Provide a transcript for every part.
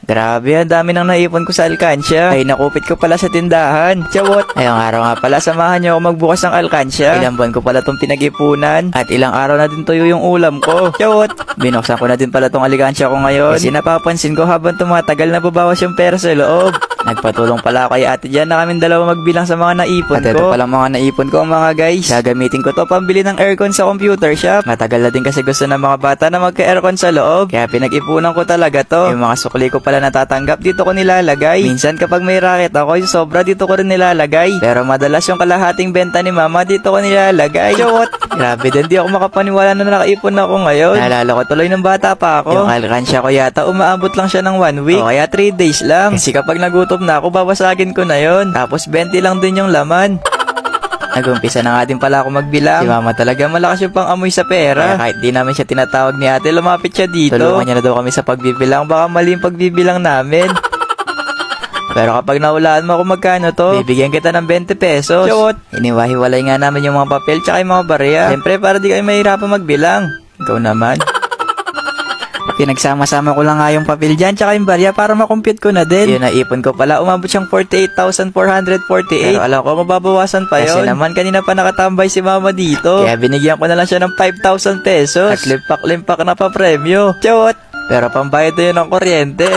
Grabe, ang dami nang naipon ko sa alkansya. Ay, nakupit ko pala sa tindahan. Chawot! Ngayong araw nga pala, samahan niyo ako magbukas ng alkansya. Ilang buwan ko pala tong pinag-ipunan. At ilang araw na din tuyo yung ulam ko. Chawot! Binuksan ko na din pala tong alkansya ko ngayon. Kasi napapansin ko habang tumatagal na babawas yung pera sa loob. Nagpatulong pala ako kay ate dyan na kaming dalawa magbilang sa mga naipon ko. At ito pala mga naipon ko mga guys. Gagamitin ko to pambili ng aircon sa computer shop. Matagal na din kasi gusto ng mga bata na magka-aircon sa loob. Kaya pinag-ipunan ko talaga to. Yung mga sukli ko pala natatanggap dito ko nilalagay. Minsan kapag may racket ako, yung sobra dito ko rin nilalagay. Pero madalas yung kalahating benta ni mama dito ko nilalagay. Chot! Grabe din, di ako makapaniwala na nakaipon ako ngayon. Naalala ko tuloy ng bata pa ako. Yung alkansya ko yata umaabot lang siya ng 1 week. O kaya 3 days lang. Kasi kapag nagutom na ako, babasagin ko na yon. Tapos 20 lang din yung laman. Nag-umpisa na nga din pala ako magbilang. Si mama talaga malakas yung pang-amoy sa pera. Kaya kahit di namin siya tinatawag ni ate, lumapit siya dito. Tulungan niya na daw kami sa pagbibilang. Baka mali yung pagbibilang namin. Pero kapag nahulaan mo kung magkano to, bibigyan kita ng 20 pesos. Chot! Iniwahiwalay nga namin yung mga papel tsaka yung mga barya. Siyempre para di kayo mahirapan magbilang. Ikaw naman. Pinagsama-sama ko lang nga yung papel dyan tsaka yung barya para makompute ko na din. Yun, naipon ko pala, umabot siyang 48,448. Pero alam ko mababawasan pa yun. Kasi naman kanina pa nakatambay si mama dito. Kaya binigyan ko na lang siya ng 5,000 pesos. At limpak-limpak na pa premyo. Chot! Pero pambayad na yun ng kuryente.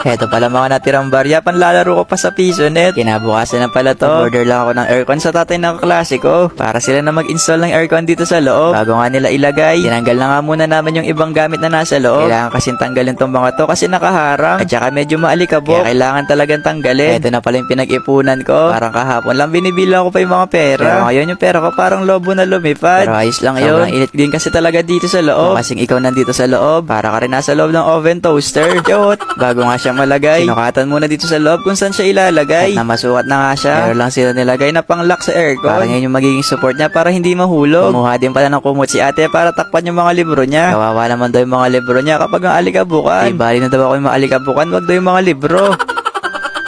Heto pala mga natirang barya, panlalaro ko pa sa PisoNet. Kinabukasan na pala to. Order lang ako ng aircon sa tatay ng kaklase ko para sila na mag-install ng aircon dito sa loob. Bago nga nila ilagay, tinanggal na nga muna namin yung ibang gamit na nasa loob. Kailangan kasing tanggalin tong mga to kasi nakaharang. At saka medyo maalikabok. Kaya kailangan talagang tanggalin. Heto na pala yung pinag-ipunan ko. Parang kahapon lang binibilang ko pa yung mga pera. Pero ngayon yung pera ko parang lobo na lumipad. Pero ayos lang yun. Sobrang init din kasi talaga dito sa loob. Kasing ikaw nandito sa loob, para ka rin nasa loob ng oven toaster. Chot! Bago nga siya malagay, sinukatan muna dito sa loob kung saan siya ilalagay. At namasukat na nga siya, meron lang sila nilagay na pang-lock sa aircon. Parang yan yung magiging support niya para hindi mahulog. Kumuha din pala ng kumot si ate para takpan yung mga libro niya. Kawawa naman daw yung mga libro niya kapag ang alikabukan. Ay, bali na daw ako yung mga alikabukan, wag daw yung mga libro.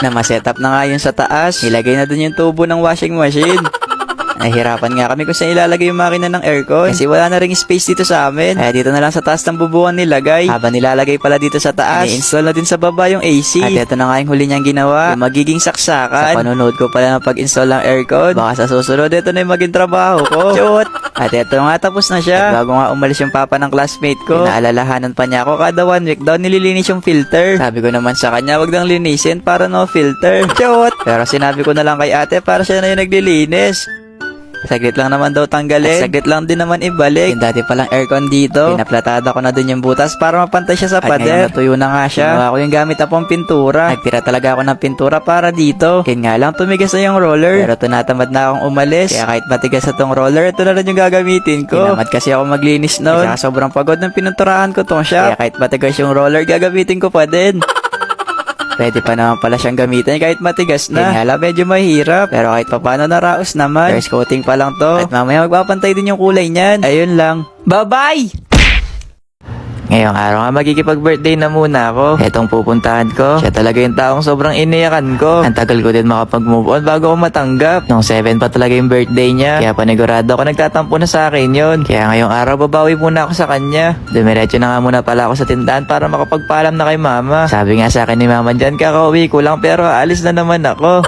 Na ma-setup na nga yun sa taas, ilagay na dun yung tubo ng washing machine. Nahihirapan nga kami kung saan ilalagay yung makina ng aircon kasi wala na ring space dito sa amin. Kaya dito na lang sa taas ng bubuan nilagay. Habang nilalagay pala dito sa taas, i-install na din sa baba yung AC. At ito na nga yung huli niyang ginawa, yung magiging saksakan. Sa panonood ko pala ng pag-install ng aircon, baka sa susunod ito na yung maging trabaho ko. Chot! At ito nga, tapos na siya. At bago nga umalis yung papa ng classmate ko, inaalalahanan pa niya ako kada 1 week daw nililinis yung filter. Sabi ko naman sa kanya, wag nang linisin para no filter. Chot! Pero sinabi ko na lang kay ate para siya na yung naglilinis. Saglit lang naman daw tanggalin. At saglit lang din naman ibalik. Yung dati palang aircon dito, pinaplatada ko na din yung butas para mapantay siya sa pader. At ngayon natuyo na nga siya. Ginawa ko yung gamit na pang pintura. Nagtira talaga ako ng pintura para dito. Kaya nga lang tumigas na yung roller. Pero tinatamad na akong umalis. Kaya kahit matigas na tong roller, ito na rin yung gagamitin ko. Tinamad kasi ako maglinis noon. Kaya sobrang pagod ng pininturahan ko tong shop. Kaya kahit matigas yung roller, gagamitin ko pa din. Pwede pa naman pala siyang gamitin kahit matigas na. Kaya nga medyo mahirap. Pero kahit papano naraos naman. First coating pa lang to. At mamaya magpapantay din yung kulay niyan. Ayun lang. Bye-bye! Ngayong araw nga magkikipag-birthday na muna ako. Etong pupuntahan ko, siya talaga yung taong sobrang iniyakan ko. Ang tagal ko din makapag-move on bago ako matanggap. Nung 7 pa talaga yung birthday niya. Kaya panigurado ako nagtatampo na sa akin yun. Kaya ngayong araw babawi muna ako sa kanya. Dumiretso na nga muna pala ako sa tindahan para makapagpaalam na kay mama. Sabi nga sa akin ni mama dyan, kakauwi ko lang pero alis na naman ako.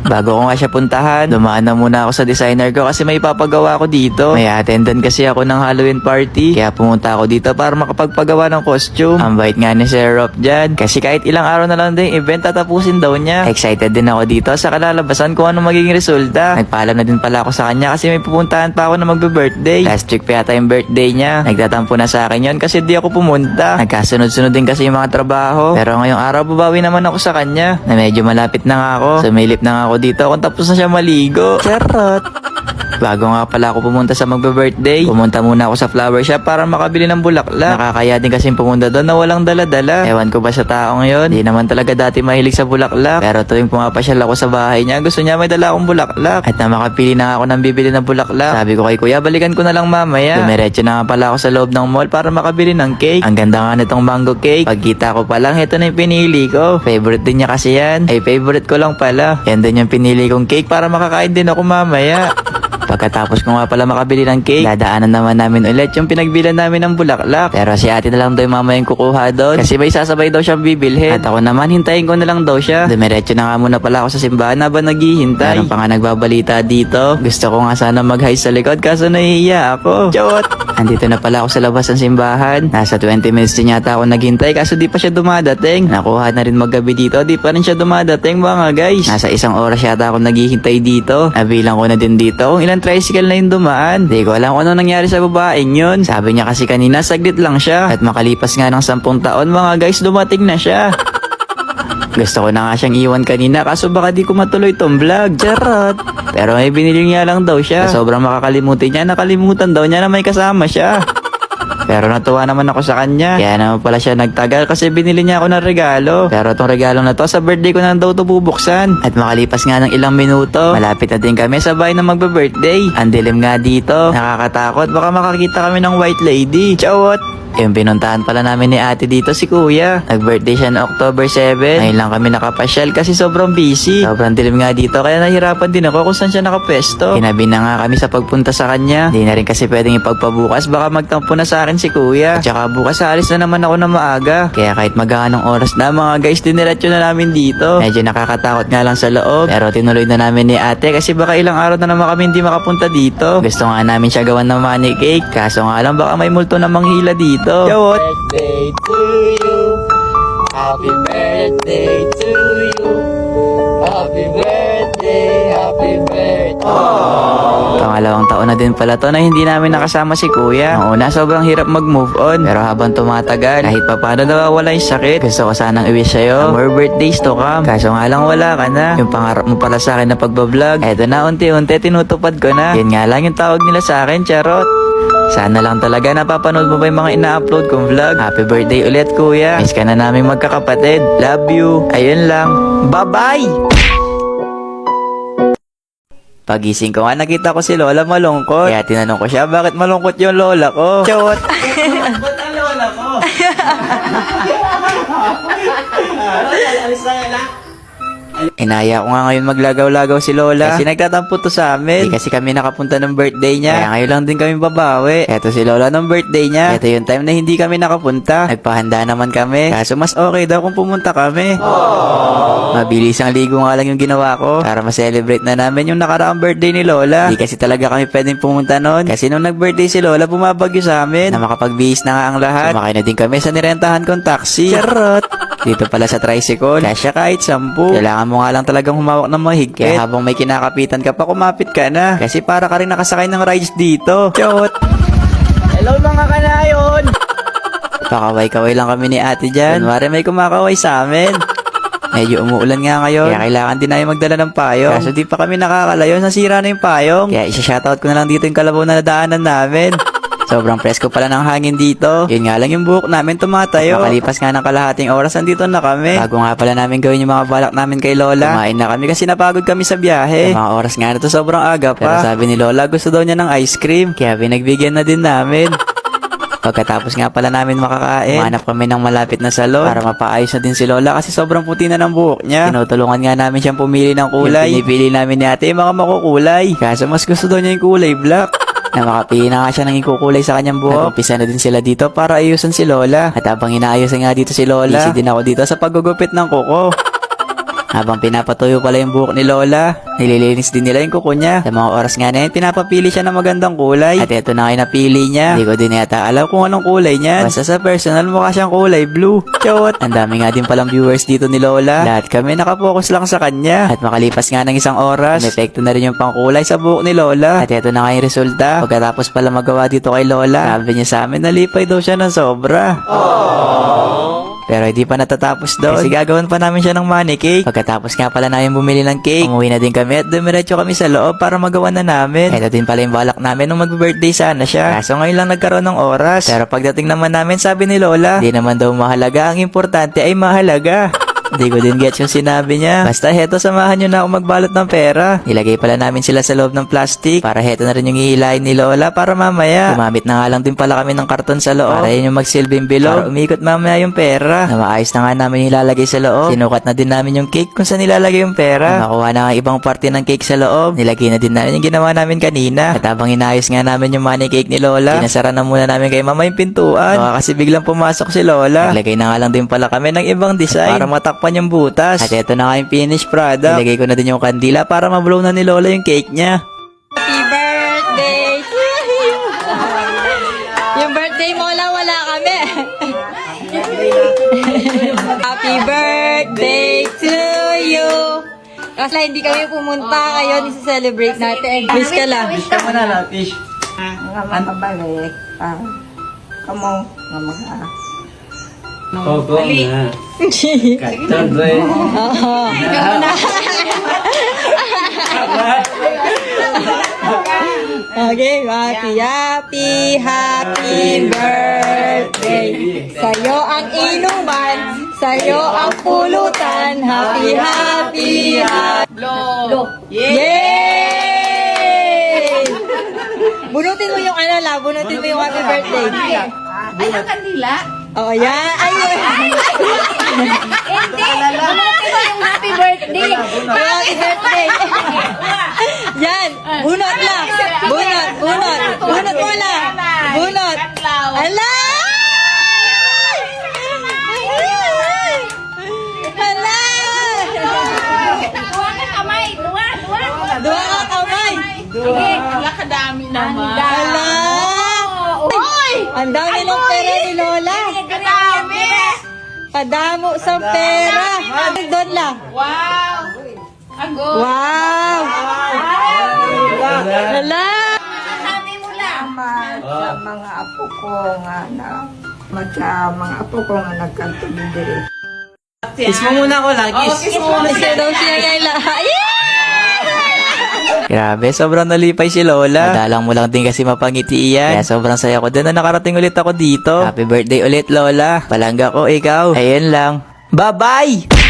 Bago ko nga siya puntahan, dumaan na muna ako sa designer ko kasi may ipapagawa ako dito. May attendant kasi ako ng Halloween party. Kaya pumunta ako dito para makapagpagawa ng costume. Ang bait nga ni Sir Rob dyan. Kasi kahit ilang araw na lang din yung event tatapusin daw niya. Excited din ako dito sa kalalabasan kung ano magiging resulta. Nagpaalam na din pala ako sa kanya kasi may pupuntahan pa ako na magbe-birthday. Last week pa yata yung birthday niya. Nagtatampo na sa akin yun kasi di ako pumunta. Nagkasunod-sunod din kasi yung mga trabaho. Pero ngayong araw babawi naman ako sa kanya na medyo malapit na nga ako. Sumilip na nga ako dito kung tapos na siya maligo. Charot! Bago nga pala ako pumunta sa magbe-birthday, pumunta muna ako sa flower shop para makabili ng bulaklak. Nakakaya din kasi pumunta doon na walang dala-dala. Ewan ko ba sa taong yon? Di naman talaga dati mahilig sa bulaklak. Pero tuwing pumapasyal ako sa bahay niya, gusto niya may dala akong bulaklak. At na makapili na ako ng bibili ng bulaklak. Sabi ko kay kuya, balikan ko na lang mamaya. Dumiretso na nga pala ako sa loob ng mall para makabili ng cake. Ang ganda nga nitong mango cake. Pagkita ko pa lang, ito na yung pinili ko. Favorite din niya kasi yan. Ay, favorite ko lang pala. Yan din yung pinili kong cake para makakain din ako mamaya. Pagkatapos ko nga pala makabili ng cake, dadaanan naman namin ulit yung pinagbilan namin ng bulaklak. Pero si ate na lang daw yung mamayang kukuha doon kasi may sasabay daw siyang bibilhin. At ako naman, hintayin ko na lang daw siya. Dumiretso na nga muna pala ako sa simbahan habang naghihintay. Meron pa nga nagbabalita dito. Gusto ko nga sana mag-high sa likod kaso nahihiya ako. Chot! Andito na pala ako sa labas ng simbahan. Nasa 20 minutes din yata ako naghintay kaso di pa siya dumadating. Nakuha na rin maggabi dito, di pa rin siya dumadating mga guys. Nasa 1 oras yata ako naghihintay dito. Nabilang ko na din dito kung ilang tricycle na yung dumaan. Di ko alam kung ano nangyari sa babaeng yun. Sabi niya kasi kanina saglit lang siya. At makalipas nga ng 10 taon mga guys, dumating na siya. Gusto ko na nga siyang iwan kanina kaso baka di ko matuloy tong vlog. Charot! Pero may binili niya lang daw siya. Sa sobrang makakalimutin niya, nakalimutan daw niya na may kasama siya. Pero natuwa naman ako sa kanya. Kaya naman pala siya nagtagal kasi binili niya ako ng regalo. Pero tong regalo na to, sa birthday ko na daw to bubuksan. At makalipas nga ng ilang minuto, malapit na din kami sa bahay na magbe-birthday. Ang dilim nga dito. Nakakatakot, baka makakita kami ng white lady. Chawot! Yung pinuntahan pala namin ni ate dito si kuya. Nag-birthday siya na October 7. Ngayon lang kami nakapasyal kasi sobrang busy. Sobrang dilim nga dito kaya nahirapan din ako kung saan siya nakapwesto. Kinabi na nga kami sa pagpunta sa kanya. Hindi na rin kasi pwedeng ipagpabukas, baka magtampo na sa akin si kuya. At saka bukas alis na naman ako na maaga. Kaya kahit maghanong oras na mga guys, diniretso na namin dito. Medyo nakakatakot nga lang sa loob. Pero tinuloy na namin ni ate kasi baka ilang araw na naman kami hindi makapunta dito. Gusto nga namin siya gawan ng money cake. Kaso nga lang baka may multo na manghila dito. Yawot! Birthday to you. Happy birthday to you. Happy birthday, happy birthday. Pangalawang taon na din pala to na hindi namin nakasama si kuya. Noong una sobrang hirap mag-move on. Pero habang tumatagal, kahit pa paano nawawala yung sakit. Gusto ko sanang i-wish sa'yo more birthdays to come. Kaso nga lang wala ka na. Yung pangarap mo pala sa akin na pagbablog, eto na unti-unti tinutupad ko na. Yun nga lang yung tawag nila sa akin, charot. Sana lang talaga napapanood mo ba yung mga ina-upload kong vlog. Happy birthday ulit kuya. Miss ka na namin magkakapatid. Love you. Ayun lang. Bye-bye! Pagising ko nga nakita ko si Lola malungkot. Kaya tinanong ko siya bakit malungkot yung lola ko. Chot! Ba't ang lola ko? Alis na nga. Inaya ko nga ngayon maglagaw-lagaw si Lola kasi nagtatampo to sa amin. Hindi kasi kami nakapunta ng birthday niya. Kaya ngayon lang din kami babawi. Eto si Lola ng birthday niya. Eto yung time na hindi kami nakapunta. Nagpahanda naman kami. Kaso mas okay daw kung pumunta kami. Mabilis ang ligo nga lang yung ginawa ko para ma-celebrate na namin yung nakaraang birthday ni Lola. Hindi kasi talaga kami pwedeng pumunta noon. Kasi nung nag-birthday si Lola, bumabagyo sa amin. Na makapagbihis na nga ang lahat. Sumakay na din kami sa nirentahan kong taxi. Charot! Dito pala sa tricycle, kasya kahit 10. Kailangan mo nga lang talagang humawak ng mahigpit. Kaya habang may kinakapitan ka pa, kumapit ka na. Kasi para ka rin nakasakay ng rides dito. Chot! Hello mga kanayon! Pakaway-kaway lang kami ni ate dyan. Kunwari may kumakaway sa amin. Medyo umuulan nga ngayon. Kaya kailangan din namin magdala ng payong. Kaso di pa kami nakakalayo, nasira na yung payong. Kaya isa-shoutout ko na lang dito yung kalabaw na nadaanan namin. Sobrang presko pala ng hangin dito. Yun nga lang yung buhok namin tumatayo. Makalipas nga ng kalahating oras, andito na kami. Bago nga pala namin gawin yung mga balak namin kay Lola. Kumain na kami kasi napagod kami sa biyahe. Sa mga oras nga na to sobrang aga pa. Pero sabi ni Lola gusto daw niya ng ice cream. Kaya pinagbigyan na din namin. Pagkatapos nga pala namin makakain, umanap kami ng malapit na salon para mapaayos na din si Lola kasi sobrang puti na ng buhok niya. Tinutulungan nga namin siyang pumili ng kulay. Yung pinipili namin ni ate yung mga makukulay. Kaso mas gusto daw niya yung kulay black. Na makapili na nga siya ng ikukulay sa kanyang buhok. Nag-umpisa na din sila dito para ayusan si Lola. At habang inaayusan nga dito si Lola, busy din ako dito sa paggugupit ng kuko. Habang pinapatuyo pala yung buhok ni Lola, nililinis din nila yung kuko niya. Sa mga oras nga na yun, pinapapili siya ng magandang kulay. At ito na kayo napili niya. Hindi ko din yata alam kung anong kulay niya. Basta sa personal mukha siyang kulay blue. Chot! Ang dami nga din palang viewers dito ni Lola. Lahat kami nakapokus lang sa kanya. At makalipas nga ng 1 oras, epekto na rin yung pangkulay sa buhok ni Lola. At ito na nga yung resulta. Pagkatapos pala magawa dito kay Lola, sabi niya sa amin, nalipay daw siya ng sobra. Pero hindi pa natatapos daw kasi gagawin pa namin siya ng money cake. Pagkatapos nga pala namin bumili ng cake, umuwi na din kami at dumiretso kami sa loob para magawa na namin. Ito din pala yung balak namin nung mag-birthday sana siya. Kaso ngayon lang nagkaroon ng oras. Pero pagdating naman namin sabi ni Lola, di naman daw mahalaga, ang importante ay mahalaga. Di ko din gets yung sinabi niya. Basta heto, samahan nyo na ako magbalot ng pera. Nilagay pala namin sila sa loob ng plastic para heto na rin yung ihilahin ni Lola para mamaya. Gumamit na nga lang din pala kami ng karton sa loob para yun yung magsilbing bilog. Para umikot mamaya yung pera. Na maayos na nga namin yung ilalagay sa loob. Sinukat na din namin yung cake kung saan nilalagay yung pera. Nakuha na nga ibang parte ng cake sa loob. Nilagay na din namin yung ginawa namin kanina. At habang inayos nga namin yung money cake ni Lola, sinasara na muna namin kay Mama yung pintuan. Baka kasi biglang pumasok si Lola. Naglagay na nga lang din pala kami ng ibang design para matakpan yung butas. At eto na nga yung finished product. Nilagay ko na din yung kandila para mablow na ni Lola yung cake niya. Happy birthday to you. Yung birthday mo lang, wala kami. Happy birthday to you. Kasi hindi kami pumunta ngayon, isa-celebrate natin. Wish ka lang. Fish ka muna na, fish. Nga mabalik. Kamu nga mga Opo na. Katon, boy. Oo. Ikaw na. Okay, happy birthday. Sa'yo ang inuman, sa'yo ang pulutan. Happy. Yay! Bunutin mo yung bunutin mo yung happy birthday. ay ang kandila. Oh, yan. Ayun. Hindi. Bunutin mo yung happy birthday. Happy birthday. Yan. Bunot lang. Bunot. Bunot mo lang. Bunot. Ala! Ala! Duwa ka kamay. Duwa. Dua ka kamay. Sige, wala ka dami naman. Ala! Oy! Ang dami ng pera ni Lola. Kadami. Kadamo sa pera. Doon lang. Wow. Ago. Wow! Ala! Sabi mo lang. Sa mga apo ko nga na sa mga apo ko nga nagkantubig diri. Kiss mo muna ako lang, kiss. Kasi daw siya ngayon lahat. Grabe, sobrang nalipay si Lola. Madalang mo lang din kasi mapangiti yan. Kaya sobrang saya ko din na nakarating ulit ako dito. Happy birthday ulit, Lola. Palangga ko, ikaw. Ayun lang. Bye-bye!